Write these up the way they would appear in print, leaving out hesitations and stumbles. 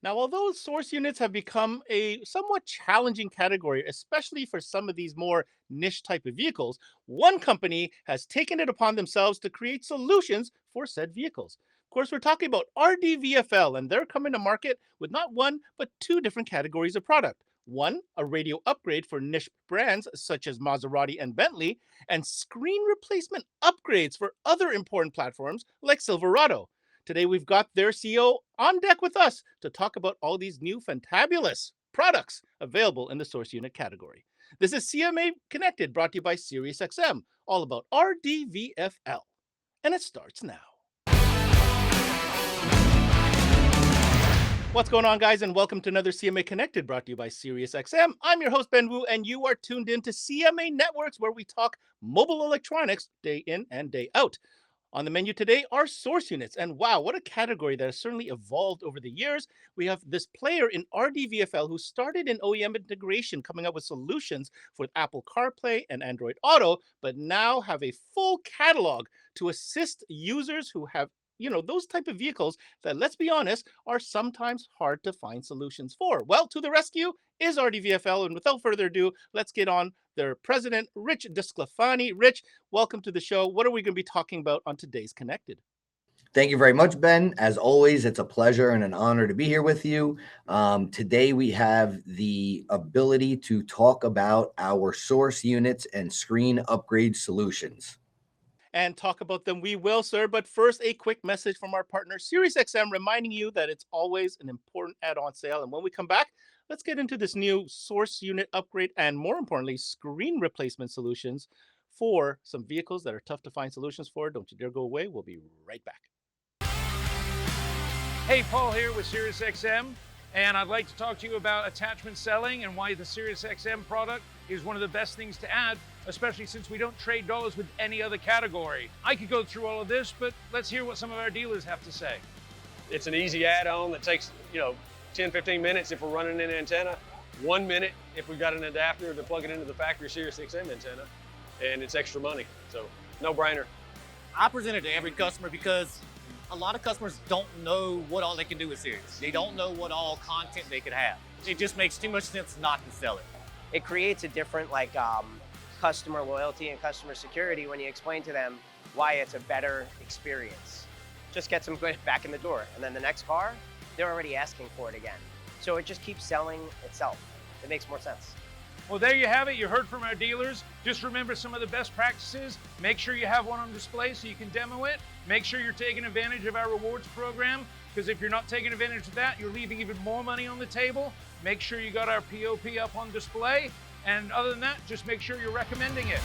Now, although source units have become a somewhat challenging category, especially for some of these more niche type of vehicles, one company has taken it upon themselves to create solutions for said vehicles. Of course, we're talking about Rdvfl, and they're coming to market with not one, but two different categories of product. One, a radio upgrade for niche brands such as Maserati and Bentley, and screen replacement upgrades for other important platforms like Silverado. Today, we've got their CEO on deck with us to talk about all these new fantabulous products available in the source unit category. This is CMA Connected, brought to you by SiriusXM, all about Rdvfl. And it starts now. What's going on, guys, and welcome to another CMA Connected, brought to you by SiriusXM. I'm your host, Ben Wu, and you are tuned in to CMA Networks, where we talk mobile electronics day in and day out. On the menu today are source units, and wow, what a category that has certainly evolved over the years. We have this player in Rdvfl who started in OEM integration, coming up with solutions for Apple CarPlay and Android Auto, but now have a full catalog to assist users who have those type of vehicles that, let's be honest, are sometimes hard to find solutions for. Well, to the rescue is Rdvfl, and without further ado, let's get on their president, Rich De Sclafani. Rich, welcome to the show. What are we going to be talking about on today's Connected? Thank you very much, Ben. As always, it's a pleasure and an honor to be here with you. Today, we have the ability to talk about our source units and screen upgrade solutions. And talk about them we will, sir. But first, a quick message from our partner, SiriusXM, reminding you that it's always an important add-on sale. And when we come back, let's get into this new source unit upgrade and, more importantly, screen replacement solutions for some vehicles that are tough to find solutions for. Don't you dare go away. We'll be right back. Hey, Paul here with SiriusXM, and I'd like to talk to you about attachment selling and why the SiriusXM product is one of the best things to add, especially since we don't trade dollars with any other category. I could go through all of this, but let's hear what some of our dealers have to say. It's an easy add-on that takes, 10, 15 minutes if we're running an antenna, 1 minute if we've got an adapter to plug it into the factory SiriusXM antenna, and it's extra money, so no brainer. I present it to every customer because a lot of customers don't know what all they can do with Sirius. They don't know what all content they could have. It just makes too much sense not to sell it. It creates a different customer loyalty and customer security when you explain to them why it's a better experience. Just gets them back in the door. And then the next car, they're already asking for it again. So it just keeps selling itself. It makes more sense. Well, there you have it. You heard from our dealers. Just remember some of the best practices. Make sure you have one on display so you can demo it. Make sure you're taking advantage of our rewards program, because if you're not taking advantage of that, you're leaving even more money on the table. Make sure you got our POP up on display. And other than that, just make sure you're recommending it.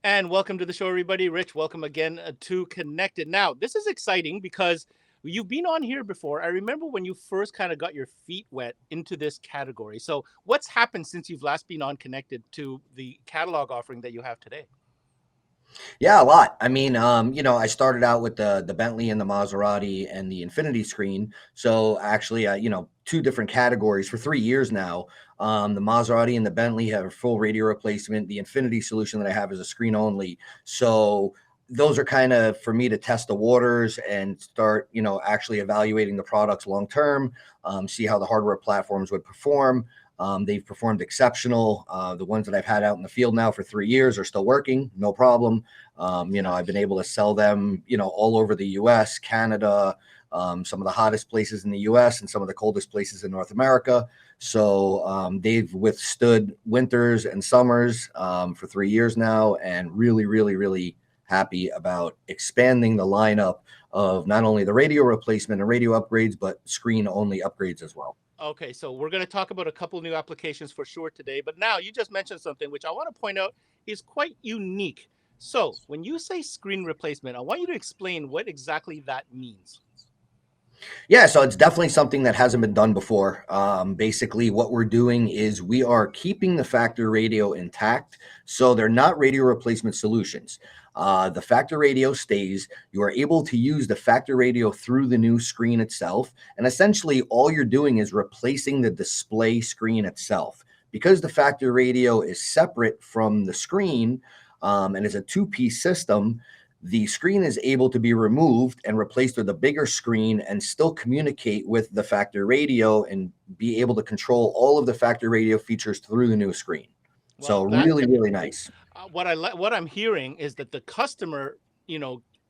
And welcome to the show, everybody. Rich, welcome again to Connected. Now, this is exciting because you've been on here before. I remember when you first kind of got your feet wet into this category. So what's happened since you've last been on Connected to the catalog offering that you have today? Yeah, a lot. I mean, I started out with the Bentley and the Maserati and the Infinity screen. So actually, two different categories for 3 years now. The Maserati and the Bentley have a full radio replacement. The Infinity solution that I have is a screen only. So those are kind of for me to test the waters and start, actually evaluating the products long term, see how the hardware platforms would perform. They've performed exceptional. The ones that I've had out in the field now for 3 years are still working, no problem. I've been able to sell them, all over the U.S., Canada, some of the hottest places in the U.S. and some of the coldest places in North America. So they've withstood winters and summers for 3 years now, and really, really, really happy about expanding the lineup of not only the radio replacement and radio upgrades, but screen-only upgrades as well. Okay, so we're going to talk about a couple new applications for sure today. But now you just mentioned something which I want to point out is quite unique. So when you say screen replacement, I want you to explain what exactly that means. Yeah, so it's definitely something that hasn't been done before. Basically, what we're doing is we are keeping the factory radio intact, so they're not radio replacement solutions. The factory radio stays. You are able to use the factory radio through the new screen itself, and essentially all you're doing is replacing the display screen itself. Because the factory radio is separate from the screen and is a two-piece system, the screen is able to be removed and replaced with a bigger screen and still communicate with the factory radio and be able to control all of the factory radio features through the new screen. So Well, that really, really nice. what I'm hearing is that the customer,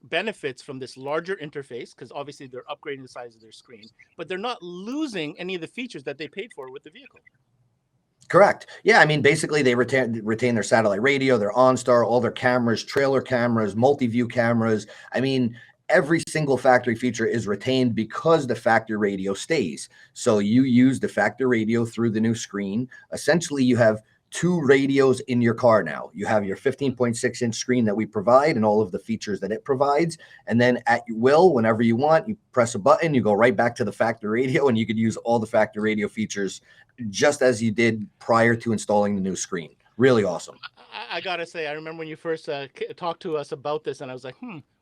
benefits from this larger interface because obviously they're upgrading the size of their screen, but they're not losing any of the features that they paid for with the vehicle. Correct. Yeah, I mean, basically they retain their satellite radio, their OnStar, all their cameras, trailer cameras, multi-view cameras. I mean, every single factory feature is retained because the factory radio stays. So you use the factory radio through the new screen. Essentially, you have two radios in your car now. You have your 15.6-inch screen that we provide and all of the features that it provides. And then at your will, whenever you want, you press a button, you go right back to the factory radio, and you could use all the factory radio features just as you did prior to installing the new screen. Really awesome. I gotta say, I remember when you first talked to us about this, and I was like,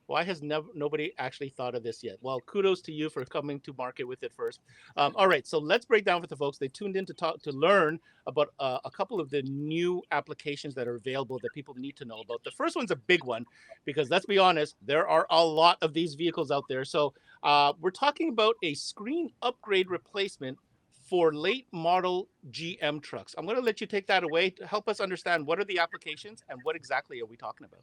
why has nobody actually thought of this yet? Well, kudos to you for coming to market with it first. All right, so let's break down with the folks. They tuned in to learn about a couple of the new applications that are available that people need to know about. The first one's a big one because let's be honest, there are a lot of these vehicles out there. So we're talking about a screen upgrade replacement for late model GM trucks. I'm going to let you take that away to help us understand what are the applications and what exactly are we talking about.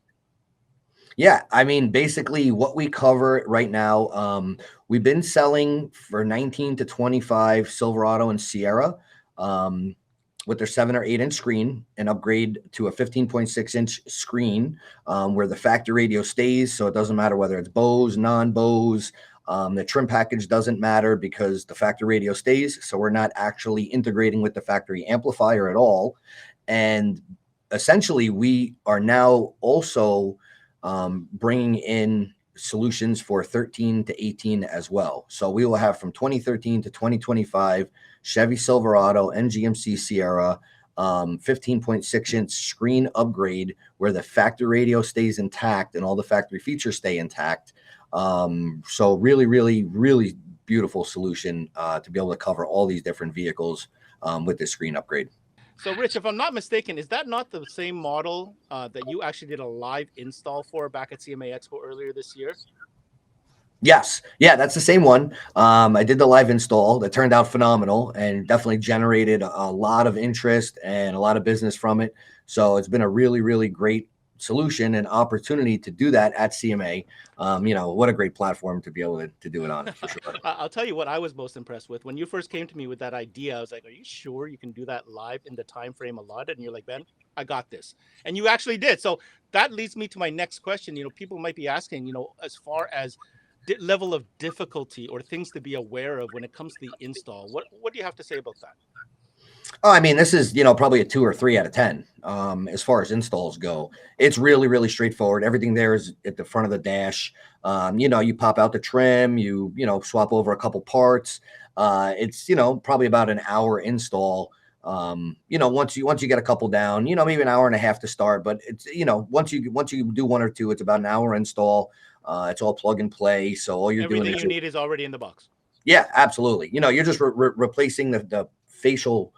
Yeah, I mean, basically what we cover right now, we've been selling for 19 to 25 Silverado and Sierra with their 7 or 8-inch screen, and upgrade to a 15.6-inch screen where the factory radio stays. So it doesn't matter whether it's Bose, non-Bose. The trim package doesn't matter because the factory radio stays. So we're not actually integrating with the factory amplifier at all. And essentially, we are now also bringing in solutions for 13 to 18 as well. So we will have from 2013 to 2025 Chevy Silverado and GMC Sierra 15.6-inch screen upgrade where the factory radio stays intact and all the factory features stay intact. So really, really, really beautiful solution to be able to cover all these different vehicles with this screen upgrade. So, Rich, if I'm not mistaken, is that not the same model that you actually did a live install for back at CMA Expo earlier this year? Yes. Yeah, that's the same one. I did the live install. That turned out phenomenal and definitely generated a lot of interest and a lot of business from it. So it's been a really, really great solution and opportunity to do that at CMA. What a great platform to be able to do it on, for sure. I'll tell you what I was most impressed with. When you first came to me with that idea, I was like, are you sure you can do that live in the time frame allotted? And you're like, Ben, I got this. And you actually did. So that leads me to my next question. People might be asking, as far as level of difficulty or things to be aware of when it comes to the install, what do you have to say about that? Oh, I mean, this is, probably a 2 or 3 out of 10 as far as installs go. It's really, really straightforward. Everything there is at the front of the dash. You pop out the trim, you swap over a couple parts. It's, probably about an hour install. Once you get a couple down, maybe an hour and a half to start. But it's, once you do 1 or 2, it's about an hour install. It's all plug and play. So all you're doing is everything you need is already in the box. Yeah, absolutely. You're just replacing the facial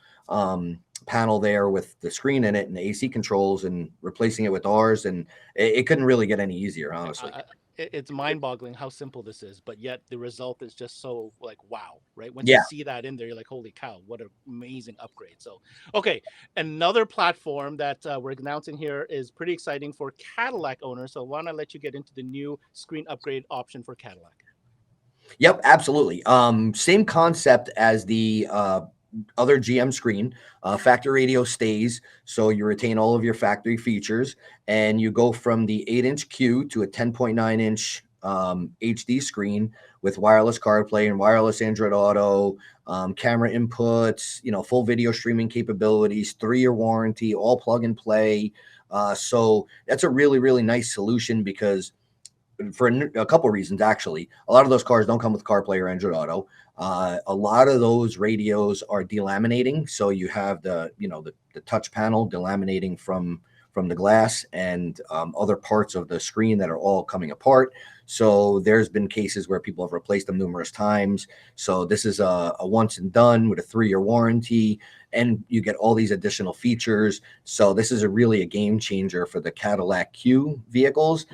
panel there with the screen in it and the AC controls and replacing it with ours. And it couldn't really get any easier, honestly. It's mind-boggling how simple this is, but yet the result is just so wow, right? Once you see that in there, you're like, holy cow, what an amazing upgrade. So, okay, another platform that we're announcing here is pretty exciting for Cadillac owners. So why don't I let you get into the new screen upgrade option for Cadillac? Yep, absolutely. Same concept as the other GM screen. Factory radio stays, so you retain all of your factory features, and you go from the 8-inch Q to a 10.9-inch HD screen with wireless CarPlay and wireless Android Auto, camera inputs, full video streaming capabilities, 3-year warranty, all plug and play. So that's a really, really nice solution because for a couple of reasons, actually. A lot of those cars don't come with CarPlay or Android Auto. A lot of those radios are delaminating, so you have the touch panel delaminating from the glass and other parts of the screen that are all coming apart. So there's been cases where people have replaced them numerous times. So this is a once and done with a 3-year warranty, and you get all these additional features. So this is really a game changer for the Cadillac Q vehicles,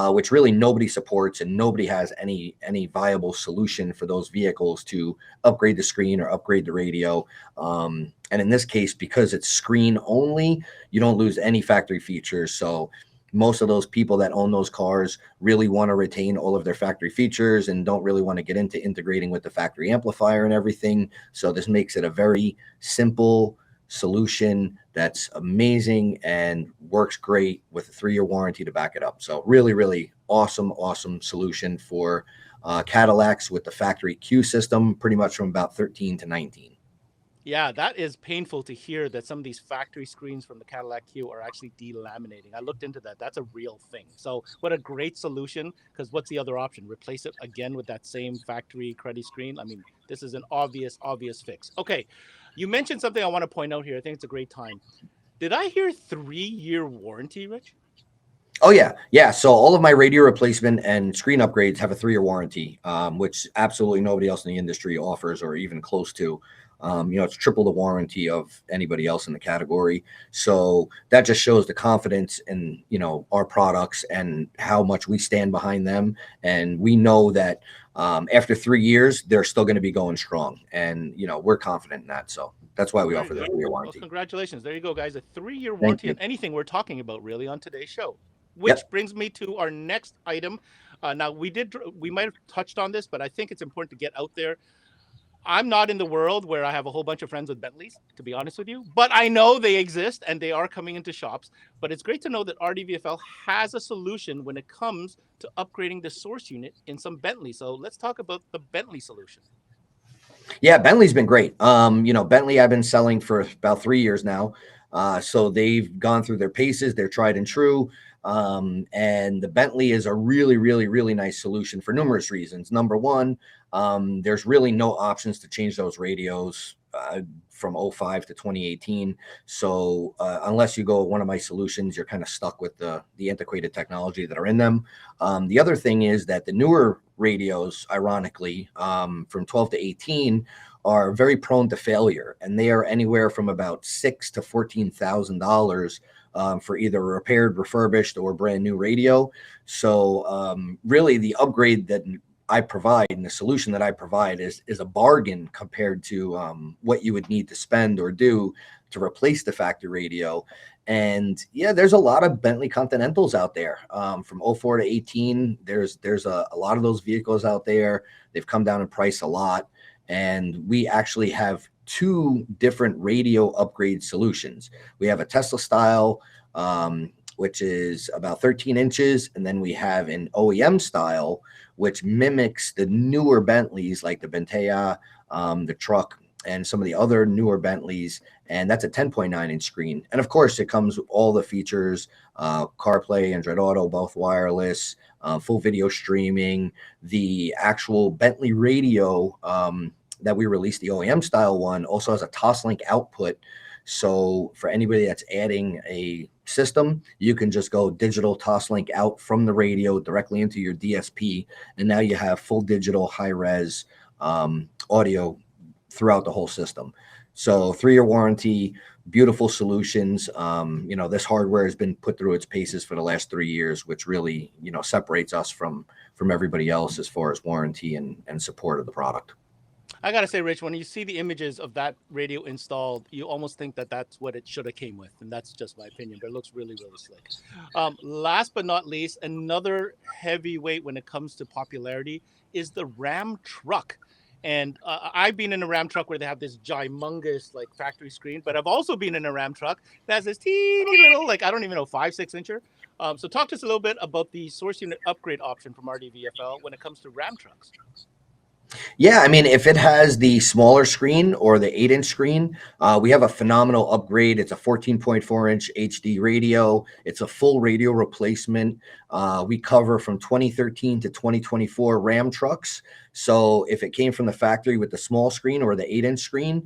which really nobody supports, and nobody has any viable solution for those vehicles to upgrade the screen or upgrade the radio. And in this case, because it's screen only, you don't lose any factory features. So most of those people that own those cars really want to retain all of their factory features and don't really want to get into integrating with the factory amplifier and everything. So this makes it a very simple solution that's amazing and works great with a 3-year warranty to back it up. So really, really awesome solution for Cadillacs with the factory Q system, pretty much from about 13 to 19. Yeah, that is painful to hear that some of these factory screens from the Cadillac Q are actually delaminating. I looked into that. That's a real thing. So what a great solution, because what's the other option? Replace it again with that same factory cruddy screen? I mean, this is an obvious fix. Okay, you mentioned something I want to point out here. I think it's a great time. Did I hear 3-year warranty, Rich? Oh, yeah. So all of my radio replacement and screen upgrades have a 3-year warranty, which absolutely nobody else in the industry offers or even close to. It's triple the warranty of anybody else in the category. So that just shows the confidence in, our products and how much we stand behind them. And we know that after 3 years, they're still going to be going strong. And, we're confident in that. So that's why we offer the 3-year warranty. Well, congratulations. There you go, guys. A 3-year warranty on anything we're talking about really on today's show. Which brings me to our next item. Now, we might have touched on this, but I think it's important to get out there. I'm not in the world where I have a whole bunch of friends with Bentleys, to be honest with you, but I know they exist and they are coming into shops. But it's great to know that Rdvfl has a solution when it comes to upgrading the source unit in some Bentley. So let's talk about the Bentley solution. Yeah, Bentley's been great. Bentley I've been selling for about 3 years now. So they've gone through their paces, they're tried and true. And the Bentley is a really, really, really nice solution for numerous reasons. Number one, there's really no options to change those radios from 05 to 2018. So unless you go with one of my solutions, you're kind of stuck with the antiquated technology that are in them. The other thing is that the newer radios, ironically, from 12 to 18 are very prone to failure, and they are anywhere from about $6,000 to $14,000 for either a repaired, refurbished, or brand new radio. So really the upgrade that I provide and the solution that I provide is a bargain compared to what you would need to spend or do to replace the factory radio. And yeah, there's a lot of Bentley Continentals out there from 04 to 18. There's a lot of those vehicles out there. They've come down in price a lot. And we actually have 2 different radio upgrade solutions. We have a Tesla style, which is about 13 inches. And then we have an OEM style, which mimics the newer Bentleys like the Bentley, the truck, and some of the other newer Bentleys. And that's a 10.9 inch screen. And of course, it comes with all the features, CarPlay, Android Auto, both wireless, full video streaming. The actual Bentley radio that we released, the OEM style one, also has a Toslink output. So for anybody that's adding a system, you can just go digital Toslink out from the radio directly into your DSP. And now you have full digital high-res audio throughout the whole system. So 3-year warranty, beautiful solutions. This hardware has been put through its paces for the last 3 years, which really, separates us from everybody else as far as warranty and support of the product. I got to say, Rich, when you see the images of that radio installed, you almost think that that's what it should have came with. And that's just my opinion, but it looks really, really slick. Last but not least, another heavyweight when it comes to popularity is the Ram truck. And I've been in a Ram truck where they have this gymongous factory screen, but I've also been in a Ram truck that has this teeny little, I don't even know, 5-6 incher. So talk to us a little bit about the source unit upgrade option from Rdvfl when it comes to Ram trucks. Yeah, I mean, if it has the smaller screen or the 8-inch screen, we have a phenomenal upgrade. It's a 14.4-inch HD radio. It's a full radio replacement. We cover from 2013 to 2024 Ram trucks. So if it came from the factory with the small screen or the 8-inch screen,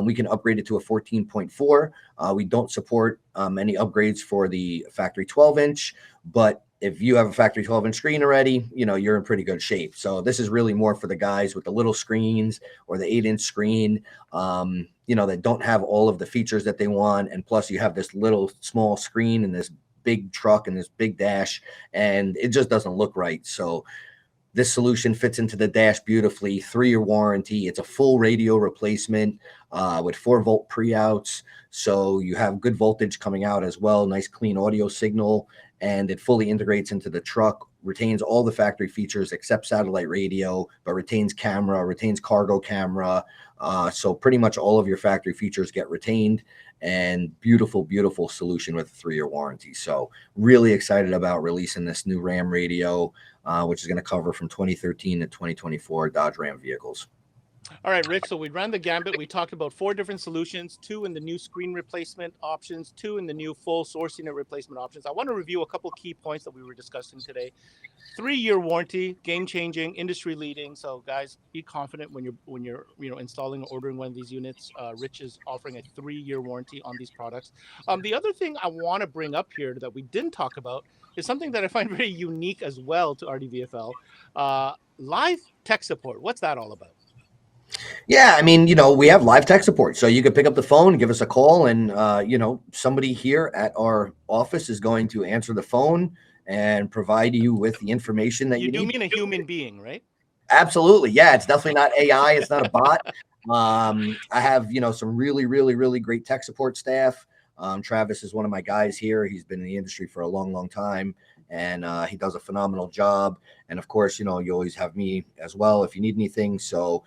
we can upgrade it to a 14.4. We don't support any upgrades for the factory 12-inch, but if you have a factory 12-inch screen already, you're in pretty good shape. So this is really more for the guys with the little screens or the 8-inch screen, that don't have all of the features that they want. And plus you have this little small screen and this big truck and this big dash, and it just doesn't look right. So this solution fits into the dash beautifully. 3-year warranty. It's a full radio replacement with 4-volt pre-outs. So you have good voltage coming out as well. Nice clean audio signal. And it fully integrates into the truck, retains all the factory features except satellite radio, but retains camera, retains cargo camera. So pretty much all of your factory features get retained, and beautiful, beautiful solution with a 3-year warranty. So really excited about releasing this new Ram radio, which is going to cover from 2013 to 2024 Dodge Ram vehicles. All right, Rich. So we ran the gambit. We talked about 4 different solutions, 2 in the new screen replacement options, 2 in the new full source unit replacement options. I want to review a couple key points that we were discussing today. 3-year warranty, game-changing, industry-leading. So guys, be confident when you're installing or ordering one of these units. Rich is offering a 3-year warranty on these products. The other thing I want to bring up here that we didn't talk about is something that I find very unique as well to Rdvfl. Live tech support. What's that all about? Yeah, I mean, we have live tech support. So you can pick up the phone, give us a call, and, somebody here at our office is going to answer the phone and provide you with the information that you need. You do mean a human being, right? Absolutely. Yeah, it's definitely not AI. It's not a bot. I have, some really, really, really great tech support staff. Travis is one of my guys here. He's been in the industry for a long, long time, and he does a phenomenal job. And of course, you always have me as well if you need anything. So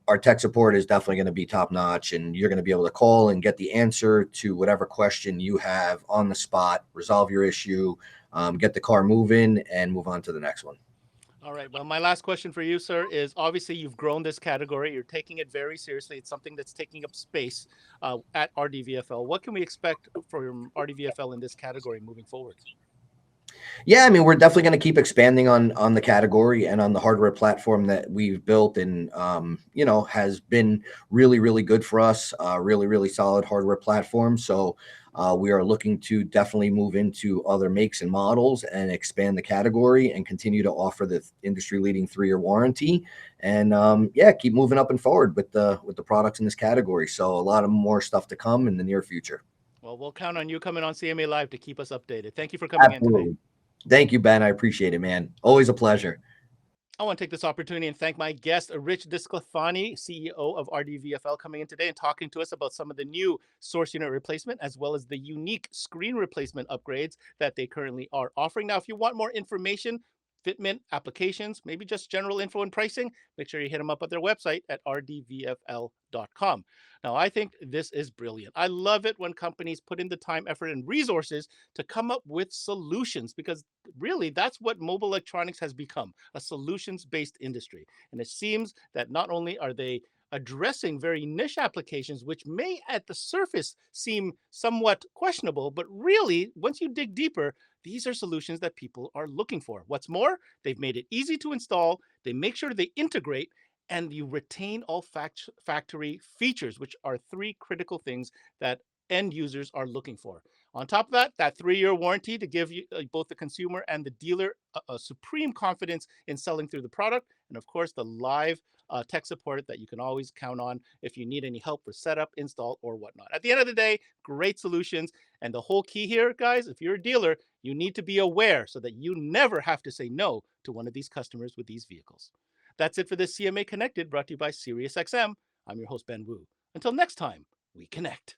our tech support is definitely going to be top notch, and you're going to be able to call and get the answer to whatever question you have on the spot, resolve your issue, get the car moving, and move on to the next one. All right. Well, my last question for you, sir, is obviously you've grown this category. You're taking it very seriously. It's something that's taking up space at Rdvfl. What can we expect from Rdvfl in this category moving forward? Yeah, I mean, we're definitely going to keep expanding on the category and on the hardware platform that we've built, and has been really, really good for us. Really, really solid hardware platform. So we are looking to definitely move into other makes and models and expand the category and continue to offer the industry-leading 3-year warranty. And keep moving up and forward with the products in this category. So a lot of more stuff to come in the near future. Well, we'll count on you coming on CMA Live to keep us updated. Thank you for coming in today. Thank you, Ben. I appreciate it, man. Always a pleasure. I want to take this opportunity and thank my guest, Rich De Sclafani, CEO of Rdvfl, coming in today and talking to us about some of the new source unit replacement as well as the unique screen replacement upgrades that they currently are offering. Now, if you want more information, fitment, applications, maybe just general info and pricing, make sure you hit them up at their website at rdvfl.com. Now, I think this is brilliant. I love it when companies put in the time, effort, and resources to come up with solutions, because really that's what mobile electronics has become, a solutions-based industry. And it seems that not only are they addressing very niche applications, which may at the surface seem somewhat questionable, but really, once you dig deeper, these are solutions that people are looking for. What's more, they've made it easy to install, they make sure they integrate, and you retain all factory features, which are 3 critical things that end users are looking for. On top of that, that 3-year warranty to give you both the consumer and the dealer a supreme confidence in selling through the product. And of course, the live tech support that you can always count on if you need any help for setup, install, or whatnot. At the end of the day, great solutions. And the whole key here, guys, if you're a dealer, you need to be aware so that you never have to say no to one of these customers with these vehicles. That's it for this CMA Connected, brought to you by SiriusXM. I'm your host, Ben Wu. Until next time, we connect.